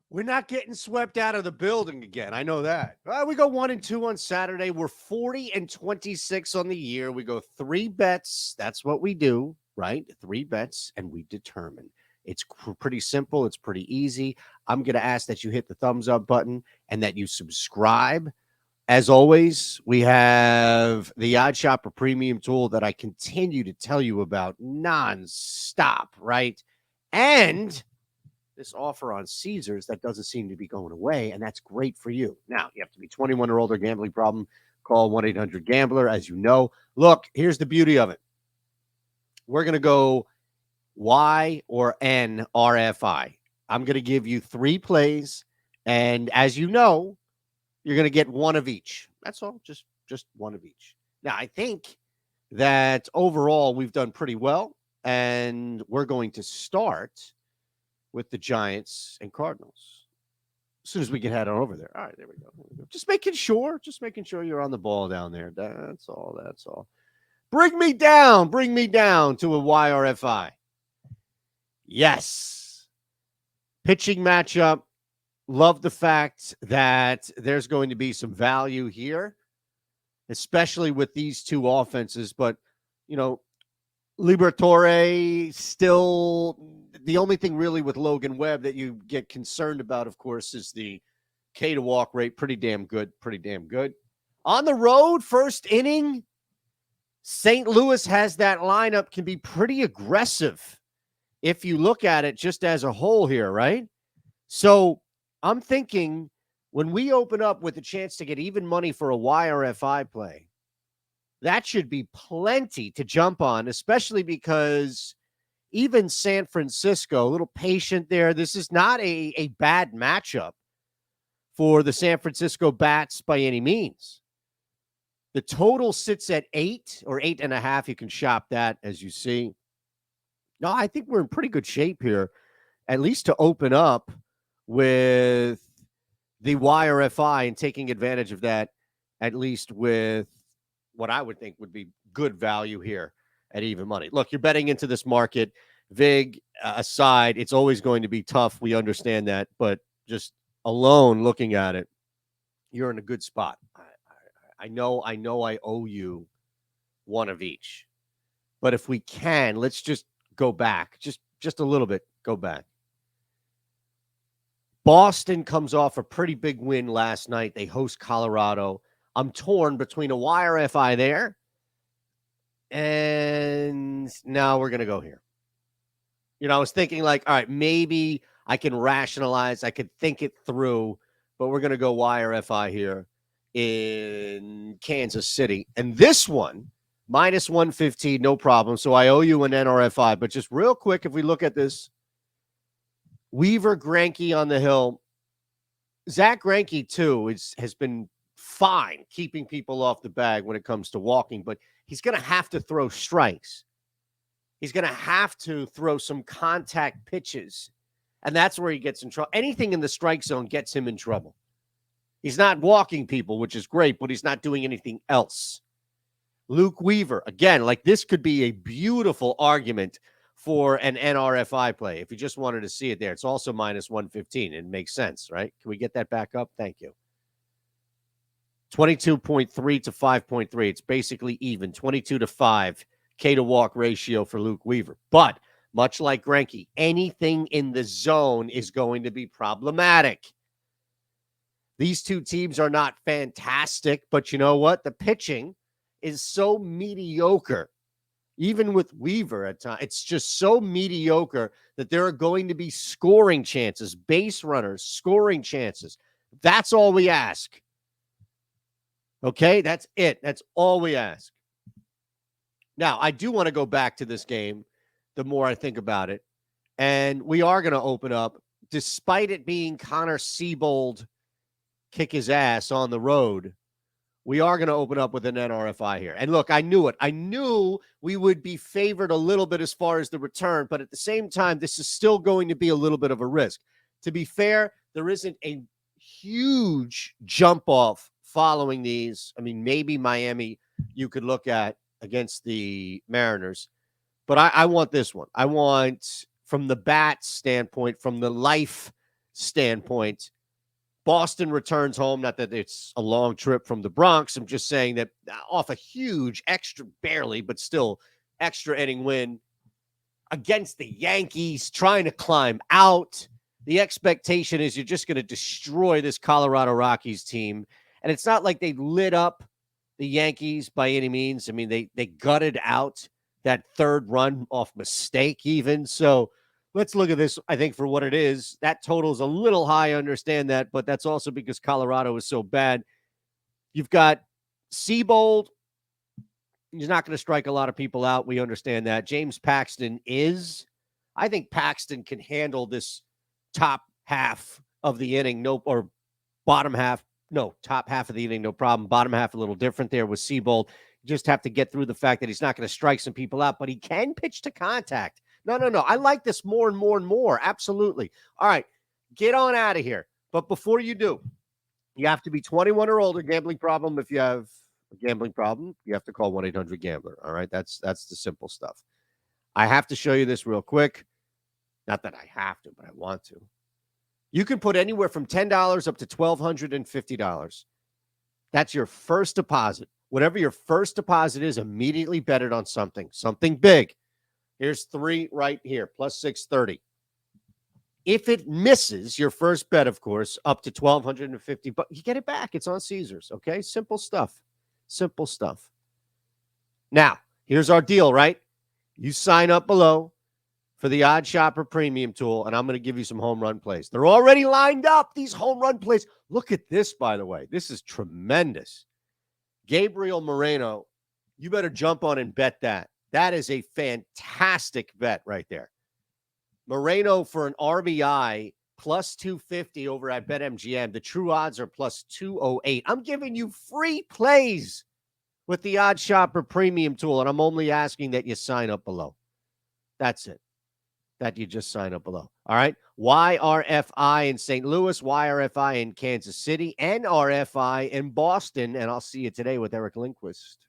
We're not getting swept out of the building again. I know that. We go 1-2 on Saturday. We're 40-26 on the year. We go 3 bets. That's what we do, right? 3 bets, and we determine. It's pretty simple. It's pretty easy. I'm going to ask that you hit the thumbs up button and that you subscribe. As always, we have the Odd Shopper Premium tool that I continue to tell you about nonstop, right? And this offer on Caesars that doesn't seem to be going away, and that's great for you. Now, you have to be 21 or older, gambling problem, call 1-800-GAMBLER, as you know. Look, here's the beauty of it. We're going to go Y or NRFI. I'm going to give you 3 plays, and as you know, you're going to get one of each. That's all, just one of each. Now, I think that overall we've done pretty well, and we're going to start with the Giants and Cardinals. As soon as we get head on over there. All right, there we go. Just making sure you're on the ball down there. That's all. Bring me down to a YRFI. Yes. Pitching matchup. Love the fact that there's going to be some value here, especially with these 2 offenses. But, Liberatore still the only thing really with Logan Webb that you get concerned about, of course, is the K to walk rate. Pretty damn good. On the road, first inning, St. Louis has that lineup, can be pretty aggressive if you look at it just as a whole here, right? So I'm thinking when we open up with a chance to get even money for a YRFI play, that should be plenty to jump on, especially because even San Francisco, a little patient there. This is not a bad matchup for the San Francisco Bats by any means. The total sits at 8 or 8.5. You can shop that as you see. No, I think we're in pretty good shape here, at least to open up with the YRFI and taking advantage of that, at least with what I would think would be good value here at even money. Look, you're betting into this market. Vig aside, it's always going to be tough. We understand that, but just alone looking at it, you're in a good spot. I know I owe you one of each, but if we can, let's just go back just a little bit. Go back. Boston comes off a pretty big win last night. They host Colorado. I'm torn between a YRFI there, and now we're going to go here. I was thinking all right, maybe I can rationalize, I could think it through, but we're going to go YRFI here in Kansas City. And this one, minus 115, no problem. So I owe you an NRFI. But just real quick, if we look at this, Weaver, Greinke on the hill. Zach Greinke, too, has been fine keeping people off the bag when it comes to walking, but he's going to have to throw strikes. He's going to have to throw some contact pitches, and that's where he gets in trouble. Anything in the strike zone gets him in trouble. He's not walking people, which is great, but he's not doing anything else. Luke Weaver, again, this could be a beautiful argument for an NRFI play. If you just wanted to see it there, it's also minus 115. It makes sense, right? Can we get that back up? Thank you. 22.3 to 5.3. It's basically even. 22 to 5 K to walk ratio for Luke Weaver. But much like Greinke, anything in the zone is going to be problematic. These 2 teams are not fantastic, but you know what? The pitching is so mediocre. Even with Weaver at times, it's just so mediocre that there are going to be scoring chances, base runners, scoring chances. That's all we ask. Okay, that's it. That's all we ask. Now, I do want to go back to this game the more I think about it. And we are going to open up, despite it being Connor Siebold kick his ass on the road, we are going to open up with an NRFI here. And look, I knew it. I knew we would be favored a little bit as far as the return, but at the same time, this is still going to be a little bit of a risk. To be fair, there isn't a huge jump off following these. I mean, maybe Miami you could look at against the Mariners, but I want this one. I want, from the bat standpoint, from the life standpoint. Boston returns home. Not that it's a long trip from the Bronx. I'm just saying that off a huge extra, barely, but still extra inning win against the Yankees, trying to climb out. The expectation is you're just going to destroy this Colorado Rockies team. And it's not like they lit up the Yankees by any means. I mean, they gutted out that third run off mistake even. So let's look at this, I think, for what it is. That total is a little high, I understand that, but that's also because Colorado is so bad. You've got Seabold. He's not going to strike a lot of people out. We understand that. James Paxton is. I think Paxton can handle this top half of the inning, or bottom half. No, top half of the inning, no problem. Bottom half, a little different there with Seabold. You just have to get through the fact that he's not going to strike some people out, but he can pitch to contact. No. I like this more and more and more. Absolutely. All right, get on out of here. But before you do, you have to be 21 or older. Gambling problem. If you have a gambling problem, you have to call 1-800-GAMBLER. All right, that's the simple stuff. I have to show you this real quick. Not that I have to, but I want to. You can put anywhere from $10 up to $1,250. That's your first deposit. Whatever your first deposit is, immediately bet it on something big. Here's 3 right here, plus 630. If it misses your first bet, of course, up to $1,250, but you get it back. It's on Caesars, okay? Simple stuff. Simple stuff. Now, here's our deal, right? You sign up below for the Odd Shopper Premium Tool, and I'm going to give you some home run plays. They're already lined up, these home run plays. Look at this, by the way. This is tremendous. Gabriel Moreno, you better jump on and bet that. That is a fantastic bet right there. Moreno for an RBI, plus 250 over at BetMGM. The true odds are plus 208. I'm giving you free plays with the Odd Shopper Premium Tool, and I'm only asking that you sign up below. That's it. That you just sign up below. All right. YRFI in St. Louis, YRFI in Kansas City, NRFI in Boston. And I'll see you today with Eric Lindquist.